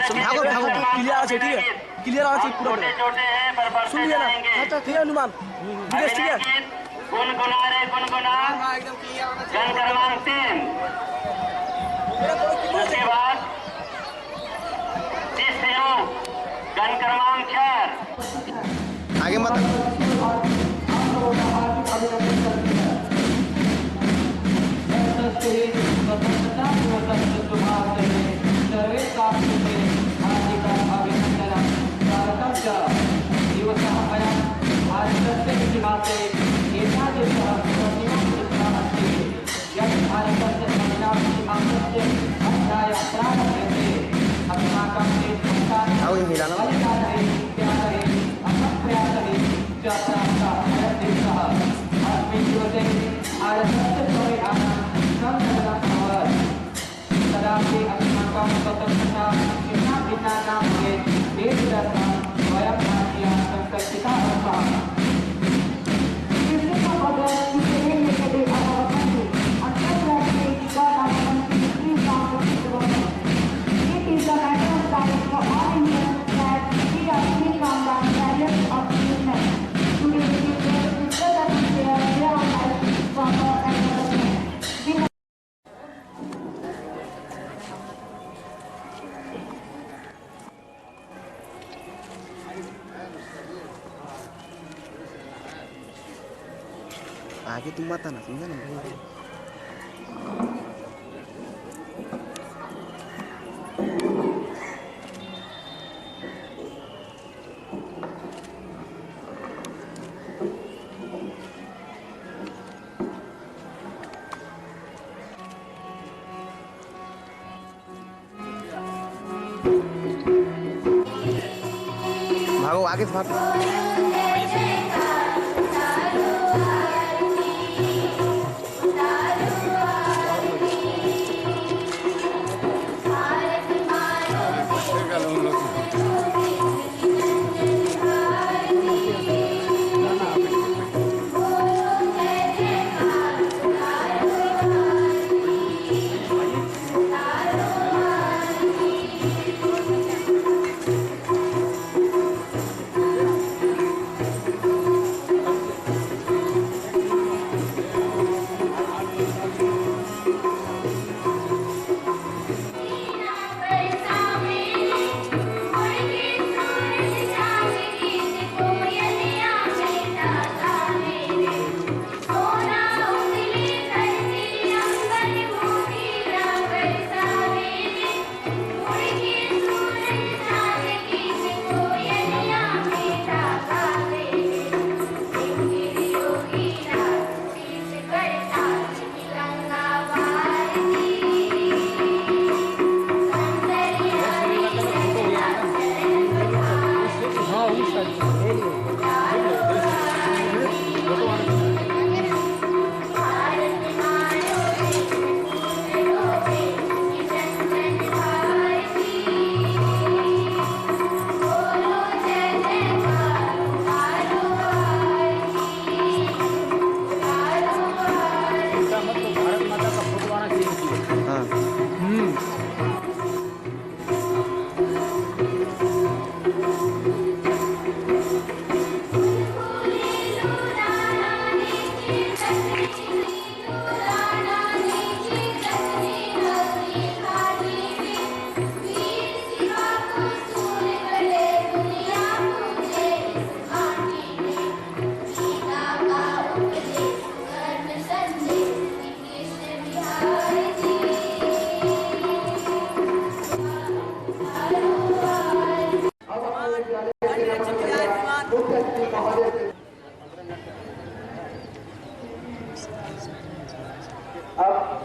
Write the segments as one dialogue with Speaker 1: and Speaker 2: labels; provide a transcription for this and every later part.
Speaker 1: भागो भागो क्लियर आ ठीक है क्लियर आ पूरा सुन लिया ना अच्छा ठीक है अनुमान विदेश ठीक है
Speaker 2: गुनगुना रे गुनगुना
Speaker 1: एकदम क्लियर
Speaker 2: जन क्रमांक 3 उसके बाद गण क्रमांक 4
Speaker 3: आगे मत आगे तुम मत आना समझा ना भागो आगे से भागो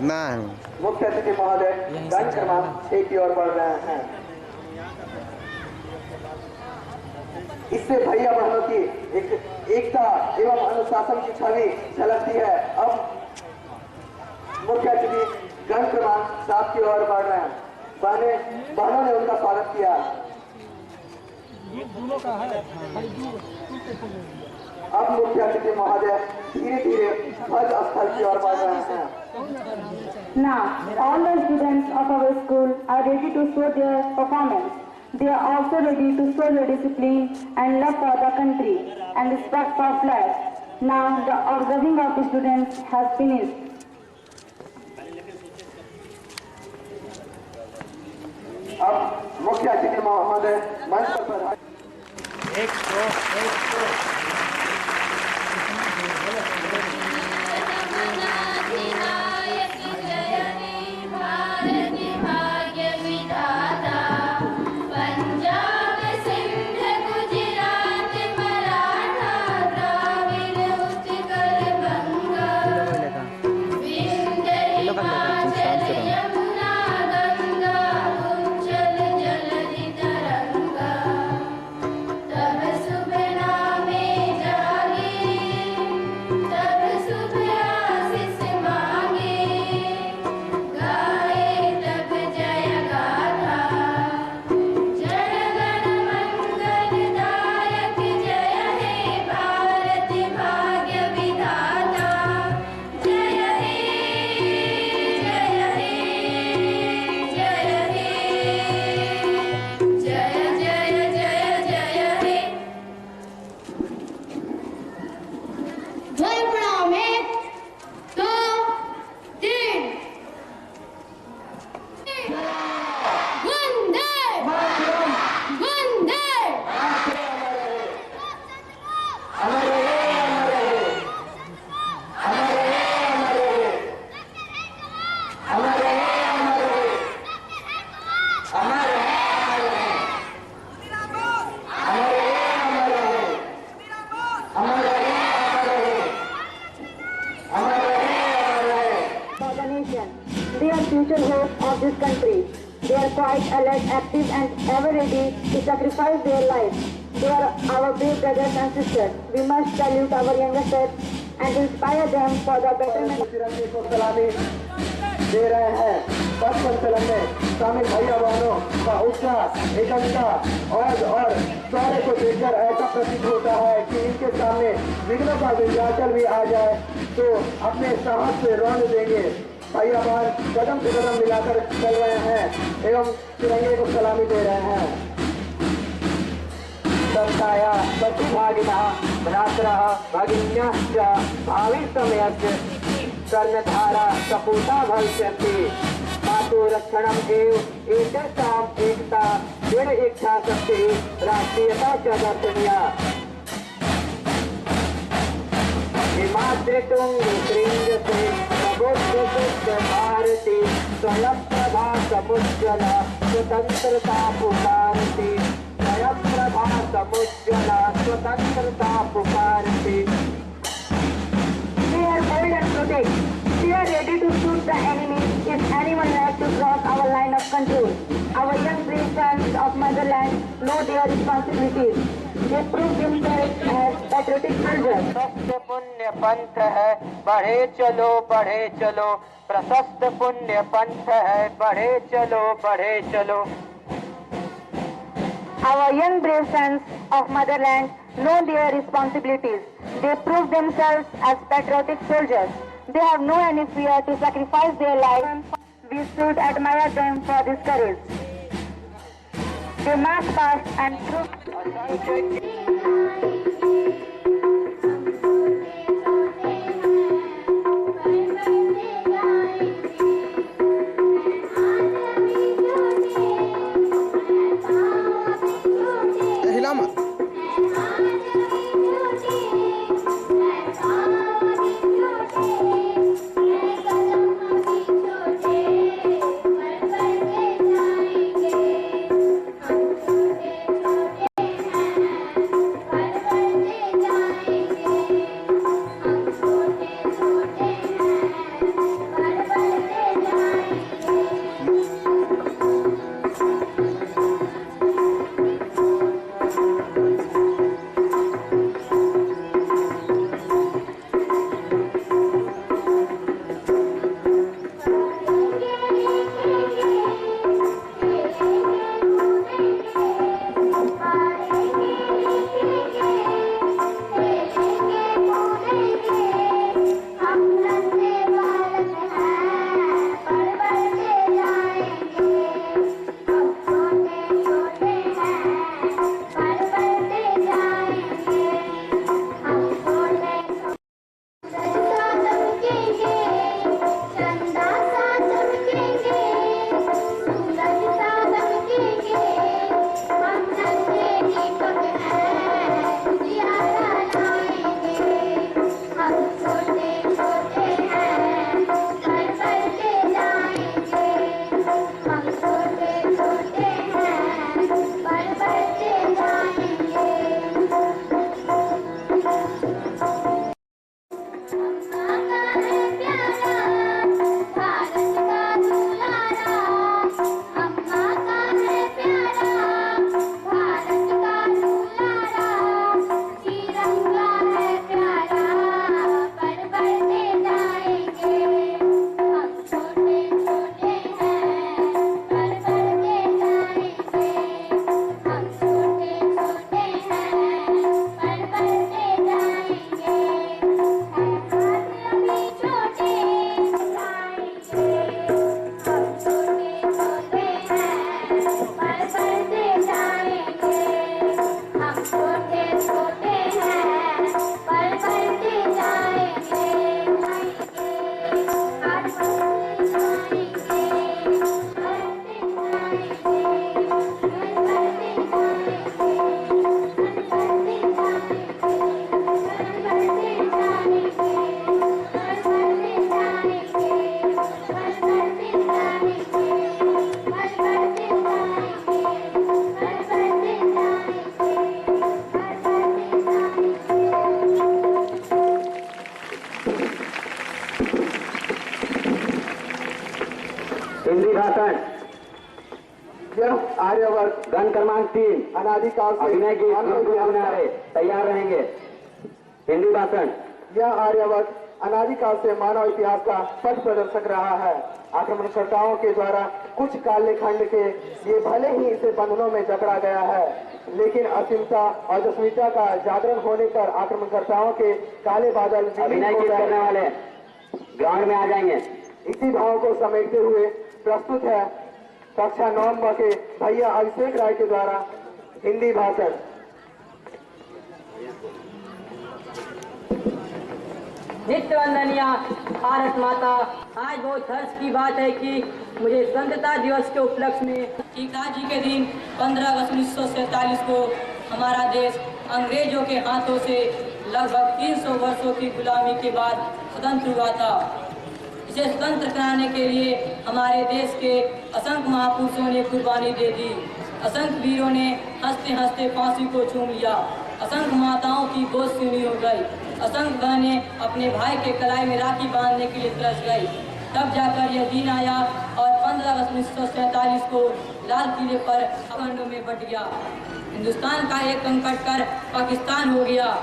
Speaker 3: ना
Speaker 4: मुख्य अतिथि महोदय गण क्रमांक 1 की ओर बढ़ रहे हैं। इससे भैया बहनों की एकता एवं अनुशासन की छवि झलकती है। अब मुख्य अतिथि गण क्रमांक 7 की ओर बढ़ रहे हैं। बहनों ने उनका स्वागत किया। अब मुख्य अतिथि महोदय धीरे धीरे ध्वज स्थल की ओर बढ़ रहे हैं।
Speaker 5: Now, all the students of our school are ready to show their performance. They are also ready to show their discipline and love for the country and respect for flag. Now the observing of the students has finished.
Speaker 4: अब मुख्य अतिथि महोदय मंच पर
Speaker 5: They are future hope of this country. They are quite alert, active and ever ready to sacrifice their lives. They are our brave brothers and sisters. We must salute our youngsters and inspire them for the betterment.
Speaker 4: तिरंगे को सलामी दे रहे हैं। पथ संचलन में शामिल भैया बहनों का उत्साह, एकता और शौर्य को देखकर ऐसा प्रतीत होता है कि इनके सामने विघ्नों का विंध्याचल भी आ जाए तो अपने साहस से रौन देंगे। भैया बहन कदम से कदम मिलाकर चल रहे हैं एवं तिरंगे को सलामी दे रहे हैं। संताया प्रतिभागिनः भ्रातरः भगिन्यश्च भावी समयस्य कर्णधारा सपूता भविष्यन्ति। मातु रक्षणम् एव एतेषाम् एकता दृढ इच्छा शक्ति राष्ट्रीयता च दर्शनीया। हिमाद्रितुङ्ग शृङ्गसे प्रबुद्धसुच्च भारती स्वयं प्रभा समुज्ज्वला स्वतन्त्रता पुकारति। स्वयं प्रभा समुज्ज्वला स्वतन्त्रता पुकारति।
Speaker 5: They are bold and protect. They are ready to shoot the enemy if anyone has to cross our line of control. Our young brave sons of motherland know their responsibilities. They prove themselves as patriotic soldiers.
Speaker 4: प्रशस्त पुण्य पंथ है बढ़े चलो प्रशस्त पुण्य पंथ है बढ़े चलो।
Speaker 5: Our young brave sons of motherland know their responsibilities. They prove themselves as patriotic soldiers. They have no any fear to sacrifice their lives. We should admire them for this courage. They march fast and through.
Speaker 3: हिला मत।
Speaker 4: यह आर्यवर्त गण क्रमांक 3 अनादिकाल से अभिनय के गुनगुनारे तैयार रहेंगे। हिंदी भाषण। यह आर्यवर्त अनादिकाल से मानव इतिहास का पथ प्रदर्शक रहा है। आक्रमणकर्ताओं के द्वारा कुछ कालखंड के ये भले ही इसे बंधनों में जकड़ा गया है, लेकिन असीमता और जस्मिता का जागरण होने पर आक्रमणकर्ताओं के काले बादल
Speaker 2: अभिनय करने वाले ग्राउंड में आ जाएंगे।
Speaker 4: इसी भाव को समेटते हुए प्रस्तुत है कक्षा 9 के भैया अभिषेक राय के द्वारा हिंदी भाषण।
Speaker 6: नित्य वंदनीय भारत माता, आज बहुत हर्ष की बात है कि मुझे स्वतंत्रता दिवस के उपलक्ष्य में टीकाजी के दिन 15 अगस्त 1947 को हमारा देश अंग्रेजों के हाथों से लगभग 300 वर्षों की गुलामी के बाद स्वतंत्र हुआ था। इसे स्वतंत्र कराने के लिए हमारे देश के असंख्य महापुरुषों ने कुर्बानी दे दी। असंख्य वीरों ने हंसते हंसते फांसी को चूम लिया। असंख्य माताओं की गोद सूनी हो गई। असंख्य बहनें अपने भाई के कलाई में राखी बांधने के लिए तरस गई। तब जाकर यह दिन आया और 15 अगस्त 1947 को लाल किले पर खंडों में बंट गया। हिंदुस्तान का एक अंग कटकर पाकिस्तान हो गया।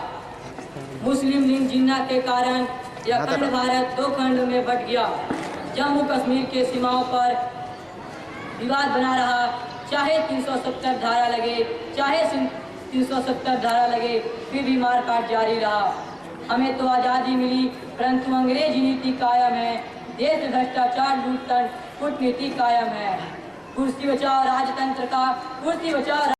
Speaker 6: मुस्लिम लीग जिन्ना के कारण यह खंड भारत 2 खंडों में बंट गया। जम्मू कश्मीर के सीमाओं पर विवाद बना रहा, चाहे 370 धारा लगे, चाहे 370 धारा लगे, फिर भी मारकाट जारी रहा। हमें तो आज़ादी मिली, परंतु अंग्रेजी नीति कायम है। देश में भ्रष्टाचार, लूटतन, कूटनीति कायम है। कुर्सी बचाओ राजतंत्र का, कुर्सी बचाओ।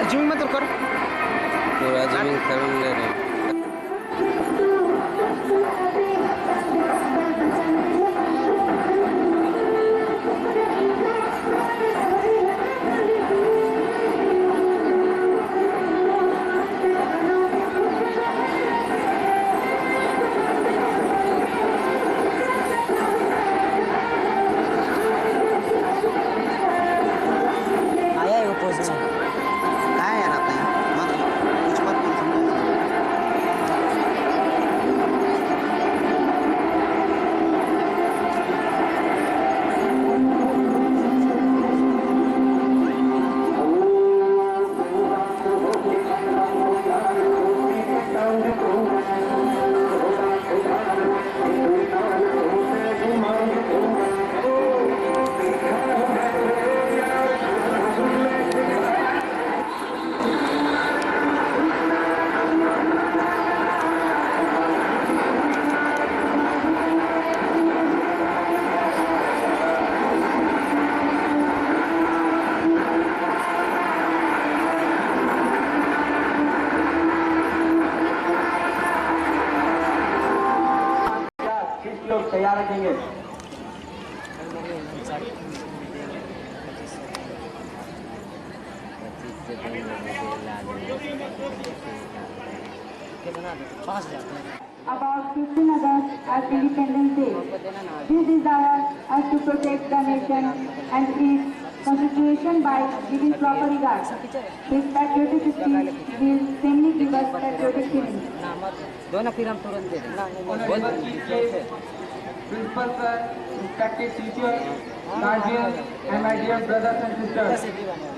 Speaker 3: जमीन मत कर
Speaker 7: पूरा जमीन खरीद ले रहे हैं।
Speaker 4: तैयार रखेंगे।
Speaker 5: About 15 August as Independence Day. This desire us to protect the nation and its consideration by giving proper regard. His patriotic speech will same give us patriotic feelings.
Speaker 3: दो ना फिर हम तुरंत दे देंगे।
Speaker 8: Principal sir, respected teachers, guardians, and my dear brothers and sisters,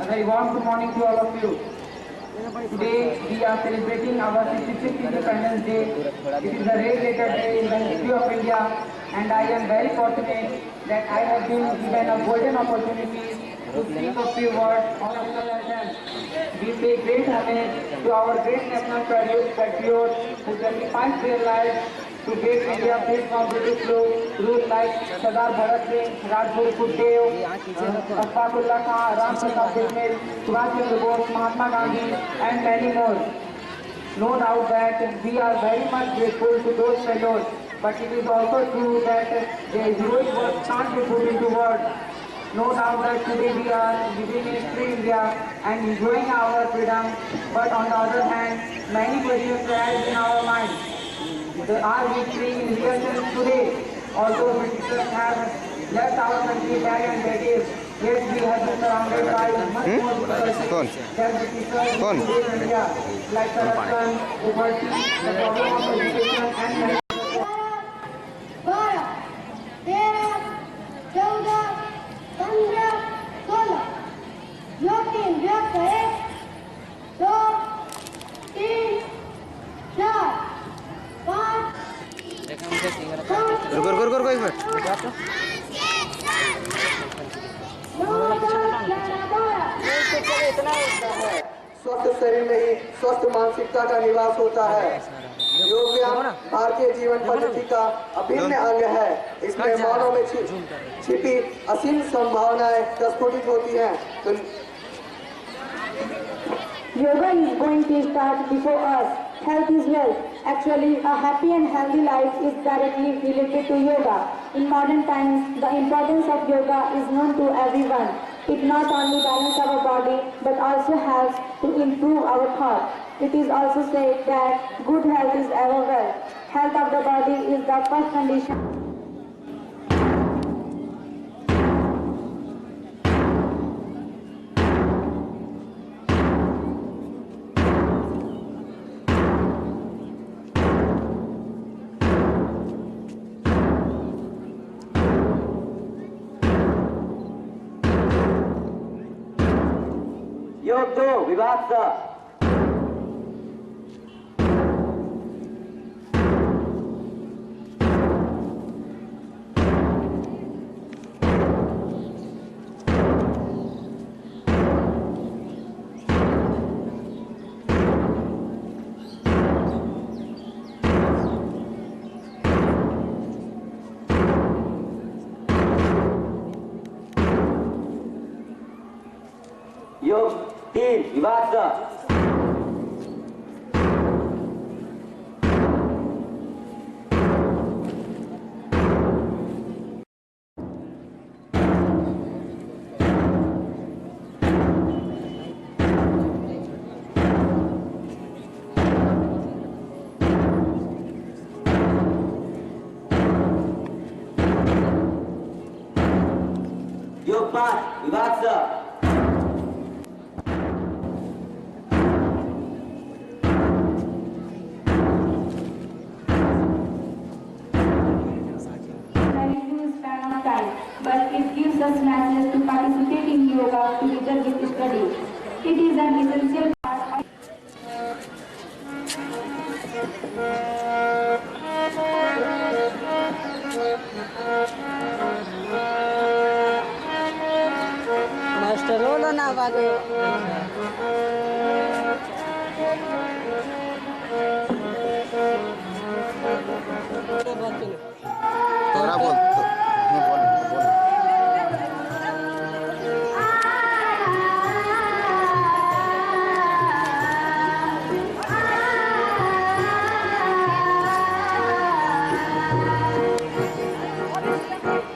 Speaker 8: a very warm good morning to all of you. Today we are celebrating our 66th Independence Day. It is a rare later day in the history of India, and I am very fortunate that I have been given a golden opportunity to speak a few words on national anthem. We pay great homage to our great national patriots who sacrificed their lives to make India free from British rule like Sardar Bhagat Singh, Rajguru Sukhdev, Ashfaqullah Khan, Ram Pratap Bismil, Subhash Chandra Bose, Mahatma Gandhi, and many more. No doubt that we are very much grateful to those fellows, but it is also true that their heroic work can't be put into words. No doubt that today we are living in free India and enjoying our freedom, but on the other hand, many questions arise in our minds. Are we free in real sense today? Although Britishers have left our country back and decades, yet we have been surrounded by much more difficulties than Britishers in today's India, like corruption, poverty, the problem of education, and many.
Speaker 5: 12, 13, 14, 15, 16 जो तीन व्यक्त है 2, 3, 4, 5
Speaker 3: रुको एक minute.
Speaker 4: स्वस्थ शरीर में ही स्वस्थ मानसिकता का निवास होता है। योग व्यायाम भारतीय जीवन पद्धति का अभिन्न अंग है। इसमें मानव में छिपी असीम संभावनाएं प्रस्फुटित होती हैं। तो
Speaker 5: Yoga is going to start before us. Health is wealth. Actually, a happy and healthy life is directly related to yoga. In modern times, the importance of yoga is known to everyone. It not only balances our body, but also helps to improve our thought. It is also said that good health is our wealth. Health of the body is the first condition.
Speaker 2: योग 2 विभाग सा योग 3 विभाग सा योग 5 विभाग सा
Speaker 5: But it gives us chances to participate in yoga together with studies. It is an essential part of
Speaker 6: master बोलो ना बाजू
Speaker 3: तोरा बोल
Speaker 5: Bye.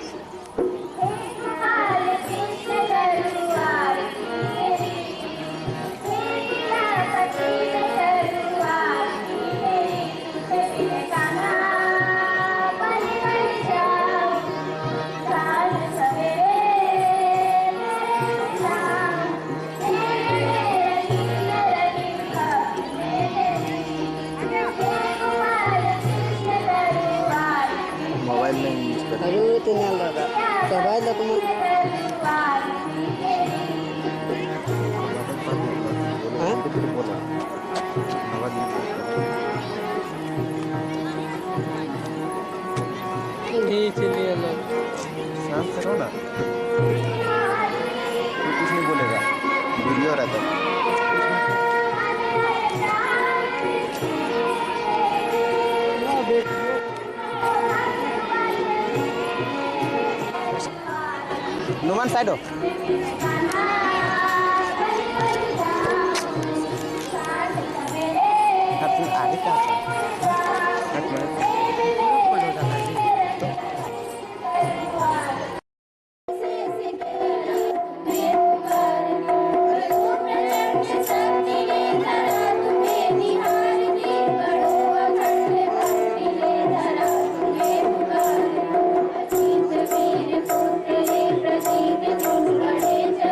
Speaker 3: अरे ते नाही दादा तर बायला तुम्ही नहीं चलिए
Speaker 9: शांत से रहो ना, तू कुछ नहीं बोलेगा, वीडियो रहता है।
Speaker 1: नुमान साइड हो। आगे क्या
Speaker 5: प्रतीक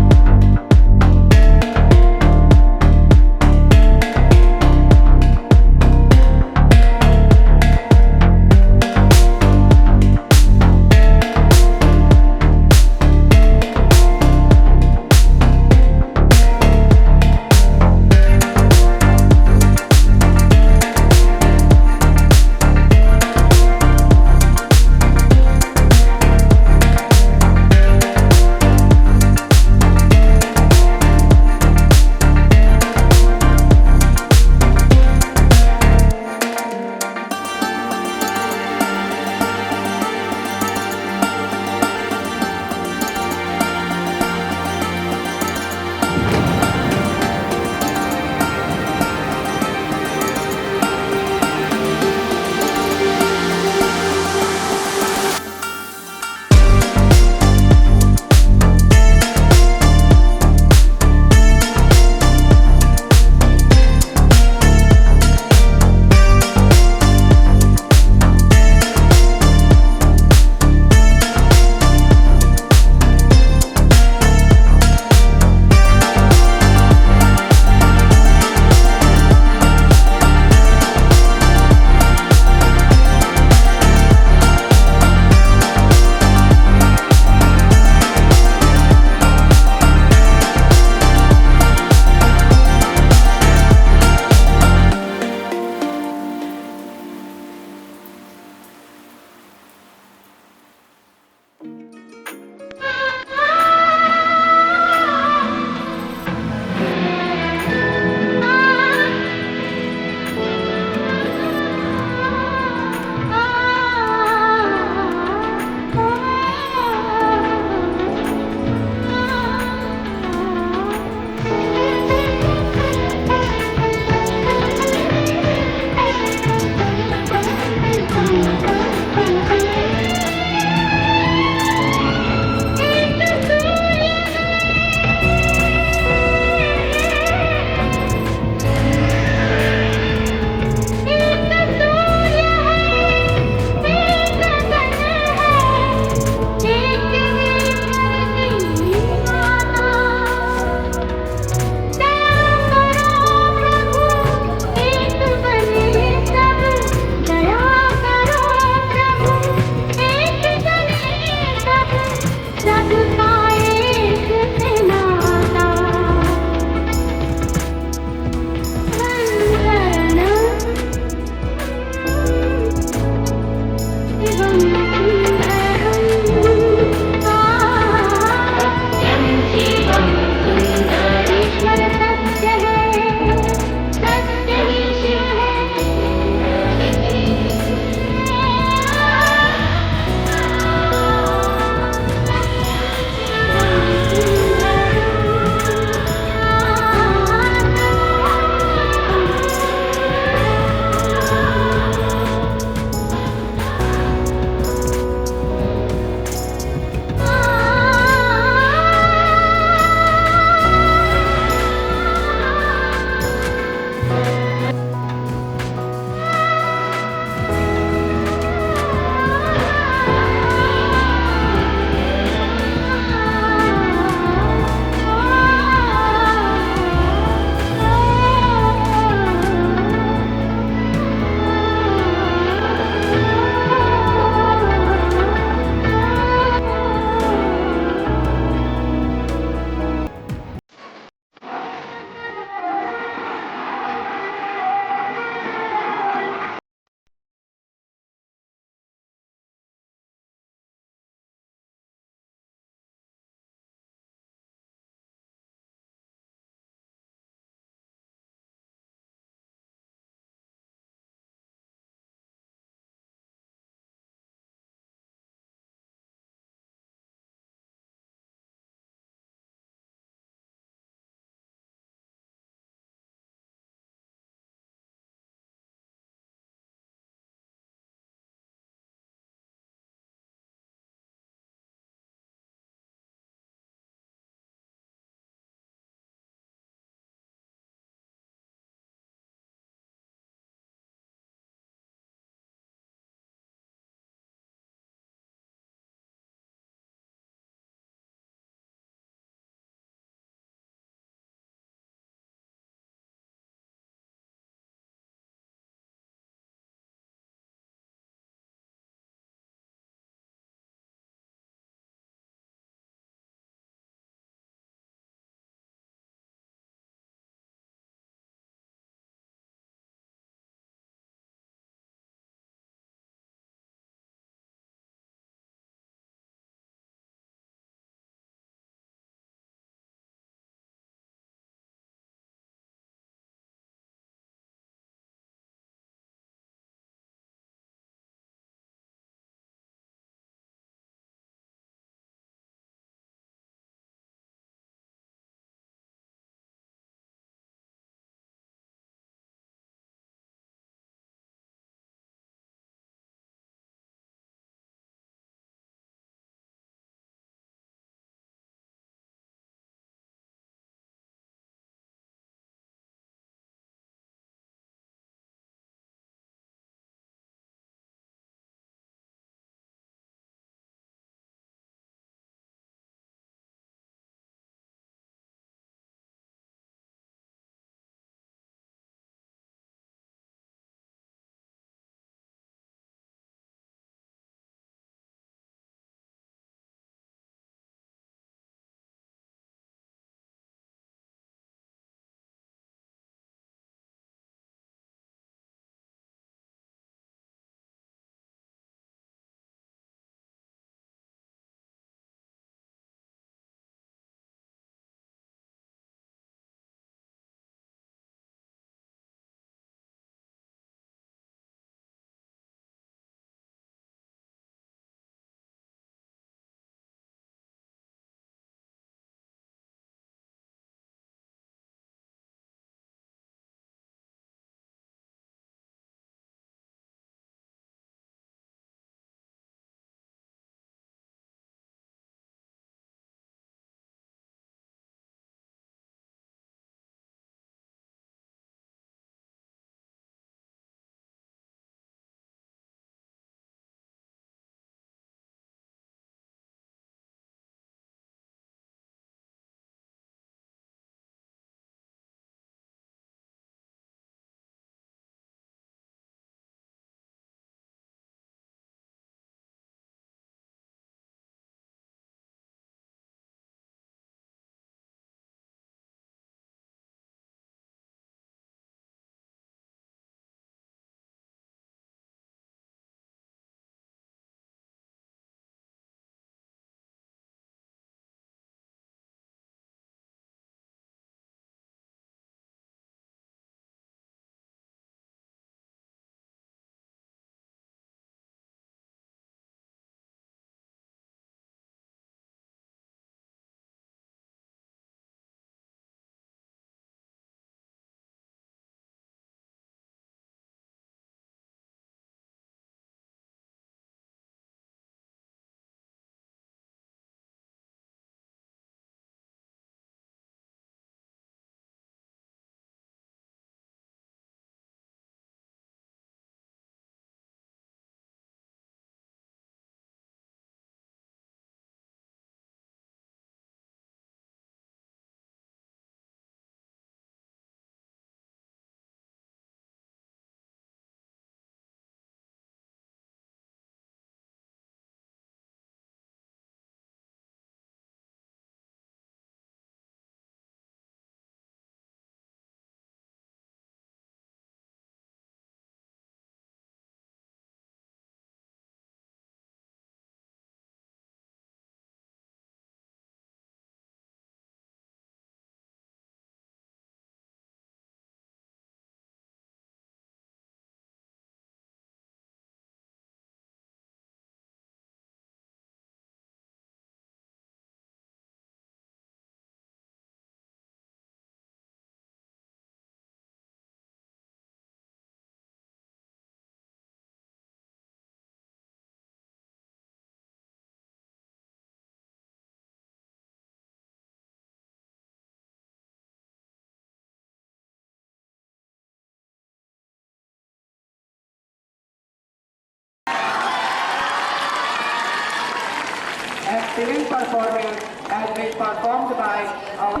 Speaker 8: singing performance has been performed by our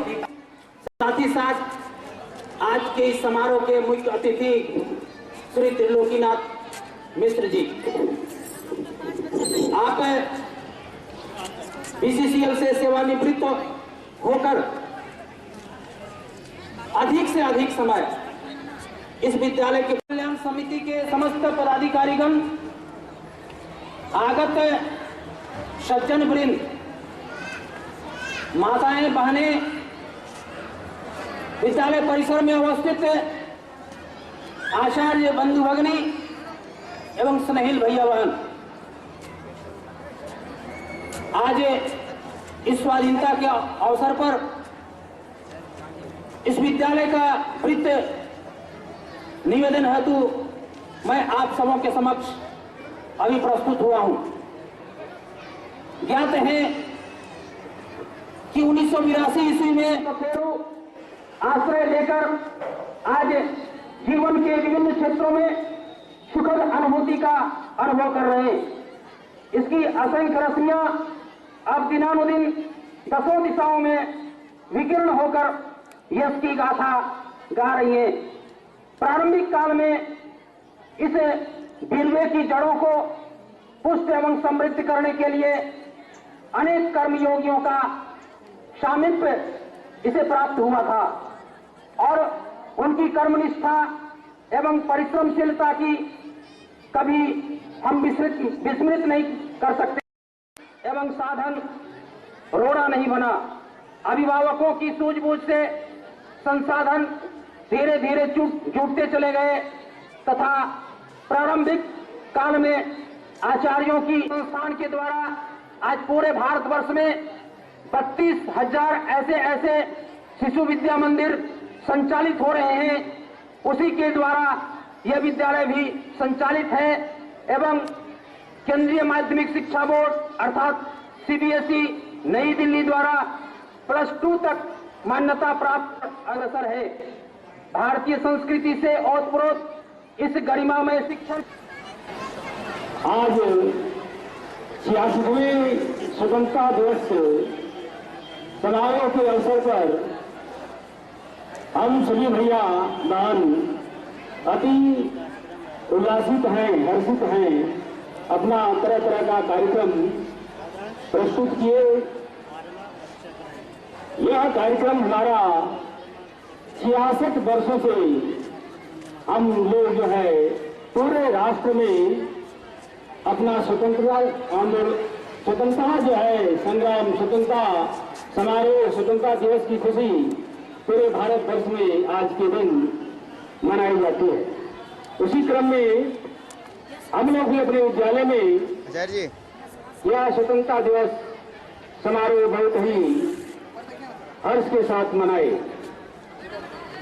Speaker 10: साथ ही साथ आज के इस समारोह के मुख्य अतिथि श्री त्रिलोकीनाथ मिश्र जी, आप बीसीसीएल से सेवानिवृत्त होकर अधिक से अधिक समय इस विद्यालय के कल्याण समिति के समस्त पदाधिकारीगण, आगत सज्जन वृंद, माताएं बहनें, विद्यालय परिसर में अवस्थित आचार्य बंधु भगिनी एवं स्नेहिल भैया बहन, आज इस स्वाधीनता के अवसर पर इस विद्यालय का वृत्त निवेदन हेतु मैं आप सबों के समक्ष अभी प्रस्तुत हुआ हूं। ज्ञात है कि 1982 ईस्वी में फेरू आश्रय लेकर आज जीवन के विभिन्न क्षेत्रों में सुखद अनुभूति का अनुभव कर रहे हैं। इसकी असंख्य रश्मियां अब दिनानुदिन दसों दिशाओं में विकीर्ण होकर यश की गाथा गा रही है। प्रारंभिक काल में इस बिरवे की जड़ों को पुष्ट एवं समृद्ध करने के लिए अनेक कर्मयोगियों का सामिप्य इसे प्राप्त हुआ था और उनकी कर्मनिष्ठा एवं परिश्रमशीलता की कभी हम विस्मृत नहीं कर सकते एवं साधन रोड़ा नहीं बना। अभिभावकों की सूझबूझ से संसाधन धीरे धीरे जुटते चले गए तथा प्रारंभिक काल में आचार्यों की संस्थान के द्वारा आज पूरे भारतवर्ष में 32,000 ऐसे शिशु विद्या मंदिर संचालित हो रहे हैं। उसी के द्वारा यह विद्यालय भी संचालित है एवं केंद्रीय माध्यमिक शिक्षा बोर्ड अर्थात सीबीएसई नई दिल्ली द्वारा +2 तक मान्यता प्राप्त अग्रसर है। भारतीय संस्कृति से ओतप्रोत इस गरिमामय शिक्षण आज 86वें स्वतंत्रता दिवस समारोह के अवसर पर हम सभी भैया बहन अति उल्लासित हैं, हर्षित हैं। अपना तरह तरह का कार्यक्रम प्रस्तुत किए। यह कार्यक्रम हमारा 66 वर्षों से हम लोग जो है पूरे राष्ट्र में अपना स्वतंत्रता आंदोलन, स्वतंत्रता जो है संग्राम, स्वतंत्रता समारोह, स्वतंत्रता दिवस की खुशी पूरे भारतवर्ष में आज के दिन मनाई जाती है। उसी क्रम में हम लोग भी अपने विद्यालय में यह स्वतंत्रता दिवस समारोह बहुत ही हर्ष के साथ मनाए।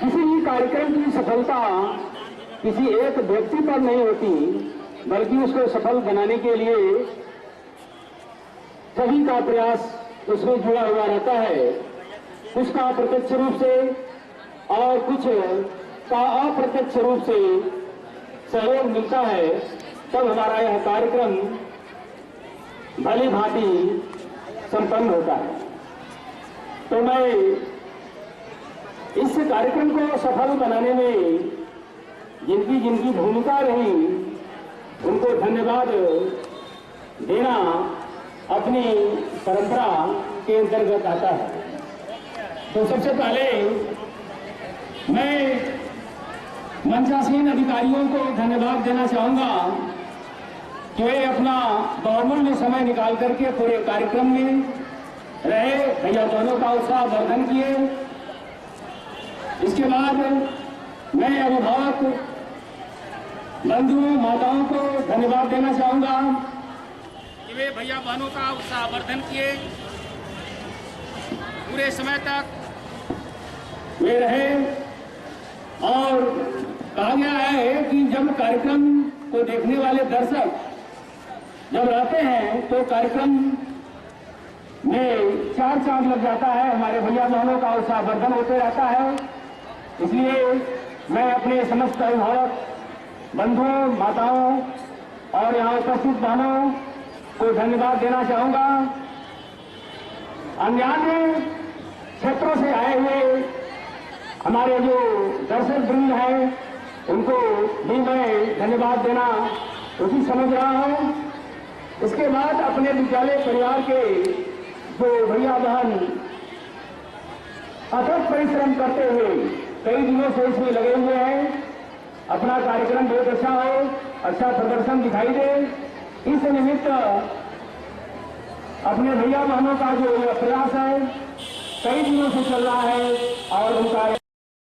Speaker 10: किसी भी कार्यक्रम की सफलता किसी एक व्यक्ति पर नहीं होती, बल्कि उसको सफल बनाने के लिए सभी का प्रयास उसमें जुड़ा हुआ रहता है। कुछ का प्रत्यक्ष रूप से और कुछ का अप्रत्यक्ष रूप से सहयोग मिलता है, तब हमारा यह कार्यक्रम भली भांति संपन्न होता है। तो मैं इस कार्यक्रम को सफल बनाने में जिनकी भूमिका रही, उनको धन्यवाद देना अपनी परंपरा के अंतर्गत आता है। तो सबसे पहले मैं मंचासीन अधिकारियों को धन्यवाद देना चाहूंगा कि वे अपना बहुमूल्य समय निकाल करके पूरे कार्यक्रम में रहे, भैया बहनों का उत्साह वर्धन किए। इसके बाद मैं अभिभावक बंधुओं माताओं को धन्यवाद देना चाहूंगा कि वे भैया बहनों का उत्साह वर्धन किए, पूरे समय तक वे रहे। और कहा गया है कि जब कार्यक्रम को देखने वाले दर्शक जब रहते हैं तो कार्यक्रम में 4 चांद लग जाता है। हमारे भैया बहनों का उत्साह वर्धन होते रहता है। इसलिए मैं अपने समस्त अभिभावक बंधुओं, माताओं और यहाँ उपस्थित बहनों को धन्यवाद देना चाहूंगा अन्य क्षेत्रों से आए हुए हमारे जो दर्शक वृंद हैं उनको भी मैं धन्यवाद देना उचित समझ रहा हूं। इसके बाद अपने विद्यालय परिवार के जो भैया बहन अथक परिश्रम करते हुए कई दिनों से इसमें लगे हुए हैं, अपना कार्यक्रम बहुत अच्छा हो, अच्छा प्रदर्शन दिखाई दे, इस निमित्त अपने भैया बहनों का जो प्रयास है कई दिनों से चल रहा है और उनका